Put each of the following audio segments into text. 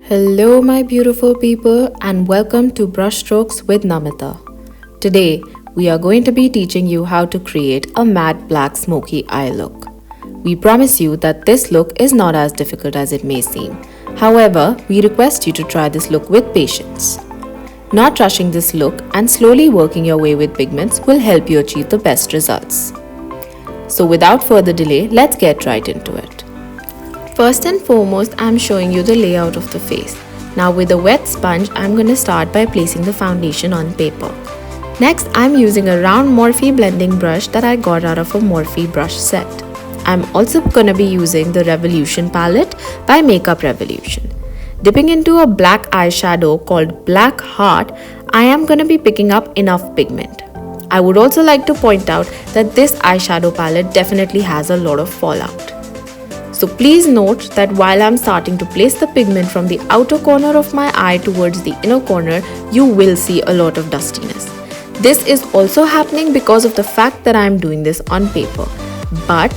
Hello my beautiful people and welcome to Brush Strokes with Namita. Today we are going to be teaching you how to create a matte black smoky eye look. We promise you that this look is not as difficult as it may seem. However, we request you to try this look with patience. Not rushing this look and slowly working your way with pigments will help you achieve the best results. So without further delay, let's get right into it. First and foremost, I'm showing you the layout of the face. Now with a wet sponge, I'm going to start by placing the foundation on paper. Next, I'm using a round Morphe blending brush that I got out of a Morphe brush set. I'm also going to be using the Revolution palette by Makeup Revolution. Dipping into a black eyeshadow called Black Heart, I am going to be picking up enough pigment. I would also like to point out that this eyeshadow palette definitely has a lot of fallout. So please note that while I'm starting to place the pigment from the outer corner of my eye towards the inner corner, you will see a lot of dustiness. This is also happening because of the fact that I'm doing this on paper. But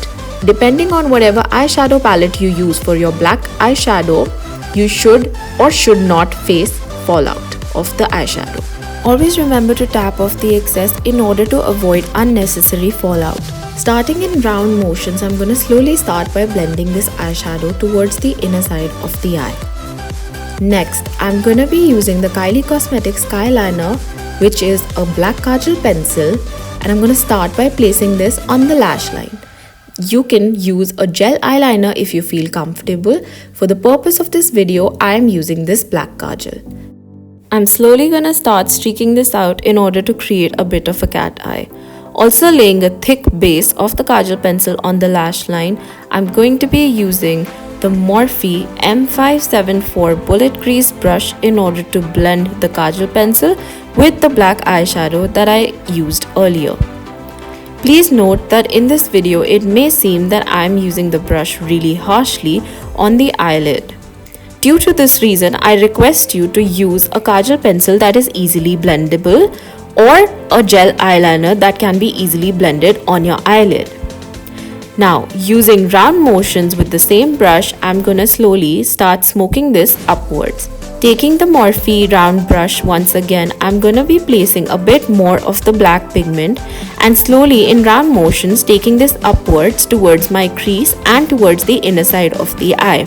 depending on whatever eyeshadow palette you use for your black eyeshadow, you should or should not face fallout of the eyeshadow. Always remember to tap off the excess in order to avoid unnecessary fallout. Starting in round motions, I'm going to slowly start by blending this eyeshadow towards the inner side of the eye. Next, I'm going to be using the Kylie Cosmetics Skyliner, which is a black kajal pencil, and I'm going to start by placing this on the lash line. You can use a gel eyeliner if you feel comfortable. For the purpose of this video, I am using this black kajal. I'm slowly going to start streaking this out in order to create a bit of a cat eye. Also laying a thick base of the kajal pencil on the lash line, I'm going to be using the Morphe M574 Bullet Crease brush in order to blend the kajal pencil with the black eyeshadow that I used earlier. Please note that in this video, it may seem that I'm using the brush really harshly on the eyelid. Due to this reason, I request you to use a kajal pencil that is easily blendable or a gel eyeliner that can be easily blended on your eyelid. Now, using round motions with the same brush, I'm gonna slowly start smoking this upwards. Taking the Morphe Round Brush once again, I'm gonna be placing a bit more of the black pigment and slowly in round motions taking this upwards towards my crease and towards the inner side of the eye.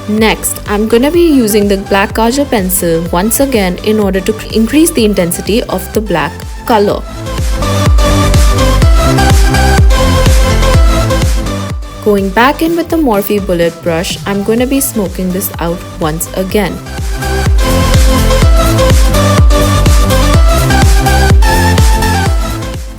Next, I'm gonna be using the black kajal pencil once again in order to increase the intensity of the black color. Going back in with the Morphe Bullet brush, I'm going to be smoking this out once again.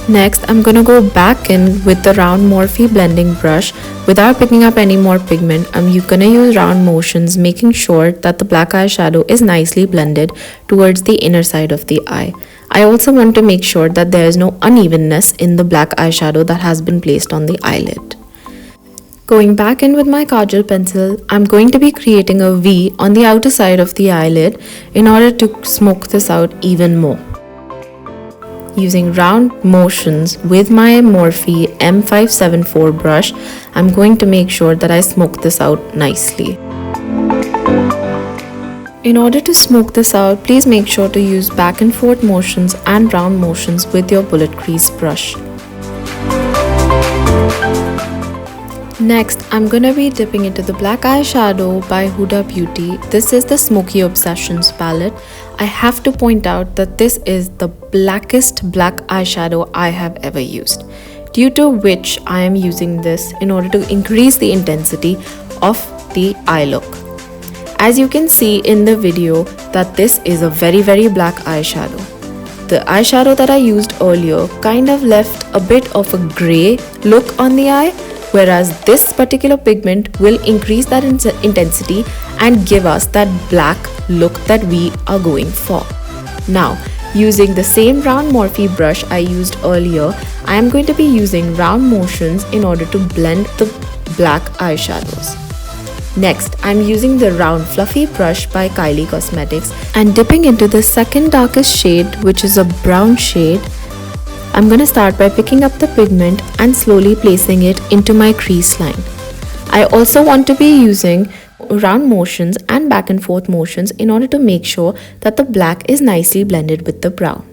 Next, I'm going to go back in with the round Morphe blending brush. Without picking up any more pigment, I'm going to use round motions, making sure that the black eyeshadow is nicely blended towards the inner side of the eye. I also want to make sure that there is no unevenness in the black eyeshadow that has been placed on the eyelid. Going back in with my kajal pencil, I'm going to be creating a V on the outer side of the eyelid in order to smoke this out even more. Using round motions with my Morphe M574 brush, I'm going to make sure that I smoke this out nicely. In order to smoke this out, please make sure to use back and forth motions and round motions with your bullet crease brush. Next, I'm gonna be dipping into the black eyeshadow by Huda Beauty. This is the Smoky Obsessions palette. I have to point out that this is the blackest black eyeshadow I have ever used, due to which I am using this in order to increase the intensity of the eye look. As you can see in the video that this is a very black eyeshadow. The eyeshadow that I used earlier kind of left a bit of a grey look on the eye, whereas this particular pigment will increase that intensity and give us that black look that we are going for. Now, using the same round Morphe brush I used earlier, I am going to be using round motions in order to blend the black eyeshadows. Next, I'm using the round fluffy brush by Kylie Cosmetics and dipping into the second darkest shade, which is a brown shade. I'm going to start by picking up the pigment and slowly placing it into my crease line. I also want to be using round motions and back and forth motions in order to make sure that the black is nicely blended with the brown.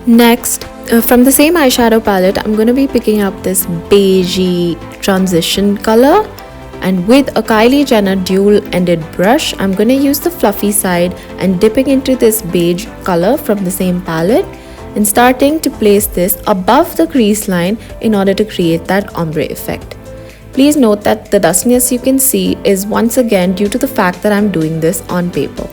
Next, from the same eyeshadow palette, I'm going to be picking up this beigey transition color, and with a Kylie Jenner dual ended brush, I'm going to use the fluffy side and dipping into this beige color from the same palette and starting to place this above the crease line in order to create that ombre effect. Please note that the dustiness you can see is once again due to the fact that I'm doing this on paper.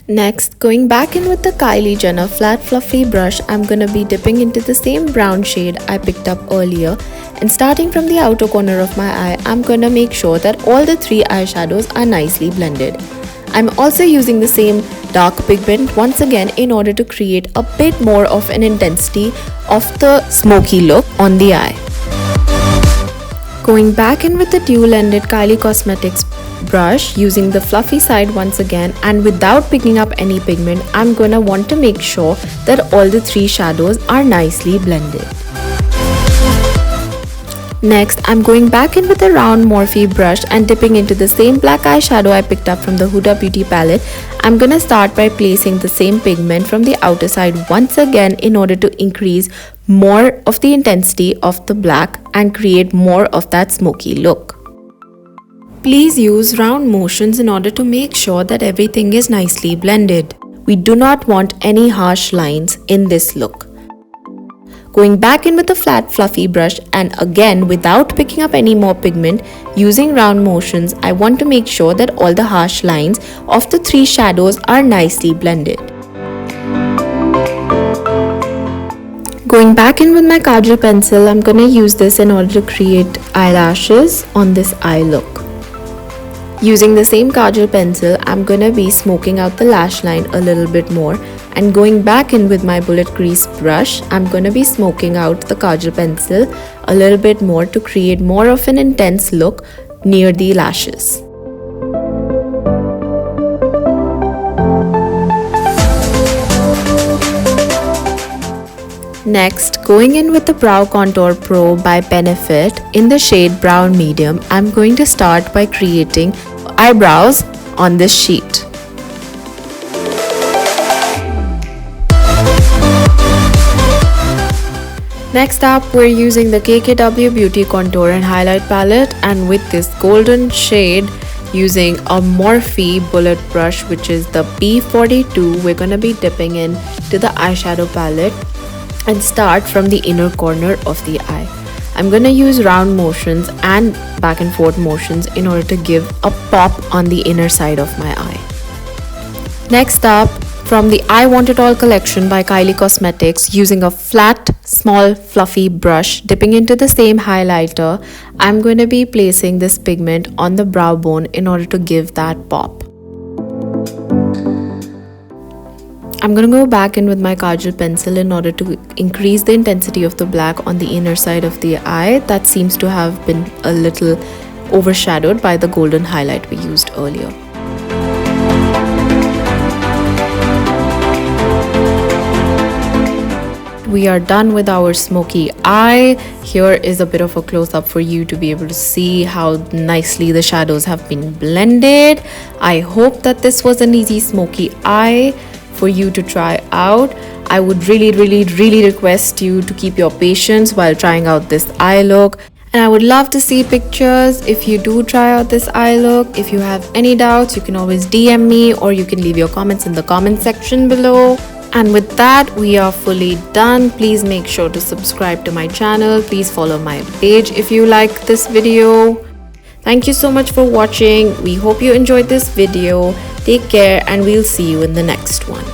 Next, going back in with the Kylie Jenner flat fluffy brush, I'm gonna be dipping into the same brown shade I picked up earlier, and starting from the outer corner of my eye, I'm gonna make sure that all the three eyeshadows are nicely blended. I'm also using the same dark pigment once again in order to create a bit more of an intensity of the smoky look on the eye. Going back in with the dual-ended Kylie Cosmetics brush, using the fluffy side once again, and without picking up any pigment, I'm gonna want to make sure that all the three shadows are nicely blended. Next, I'm going back in with a round Morphe brush and dipping into the same black eyeshadow I picked up from the Huda Beauty palette. I'm gonna start by placing the same pigment from the outer side once again in order to increase more of the intensity of the black and create more of that smoky look. Please use round motions in order to make sure that everything is nicely blended. We do not want any harsh lines in this look. Going back in with a flat fluffy brush and again without picking up any more pigment, using round motions, I want to make sure that all the harsh lines of the three shadows are nicely blended. Going back in with my kajal pencil, I'm gonna use this in order to create eyelashes on this eye look. Using the same kajal pencil, I'm gonna be smoking out the lash line a little bit more, and going back in with my bullet crease brush, I'm gonna be smoking out the kajal pencil a little bit more to create more of an intense look near the lashes. Next, going in with the Brow Contour Pro by Benefit in the shade Brown Medium, I'm going to start by creating eyebrows on this sheet. Next up, we're using the KKW Beauty Contour and Highlight Palette, and with this golden shade, using a Morphe bullet brush, which is the B42, we're going to be dipping in to the eyeshadow palette and start from the inner corner of the eye. I'm gonna use round motions and back and forth motions in order to give a pop on the inner side of my eye. Next up, from the I Want It All collection by Kylie Cosmetics, using a flat, small, fluffy brush, dipping into the same highlighter, I'm going to be placing this pigment on the brow bone in order to give that pop. I'm going to go back in with my kajal pencil in order to increase the intensity of the black on the inner side of the eye that seems to have been a little overshadowed by the golden highlight we used earlier. We are done with our smoky eye. Here is a bit of a close-up for you to be able to see how nicely the shadows have been blended. I hope that this was an easy smoky eye for you to try out. I would really request you to keep your patience while trying out this eye look, and I would love to see pictures if you do try out this eye look. If you have any doubts, you can always DM me or you can leave your comments in the comment section below. And with that, we are fully done. Please make sure to subscribe to my channel. Please follow my page if you like this video. Thank you so much for watching. We hope you enjoyed this video. Take care and we'll see you in the next one.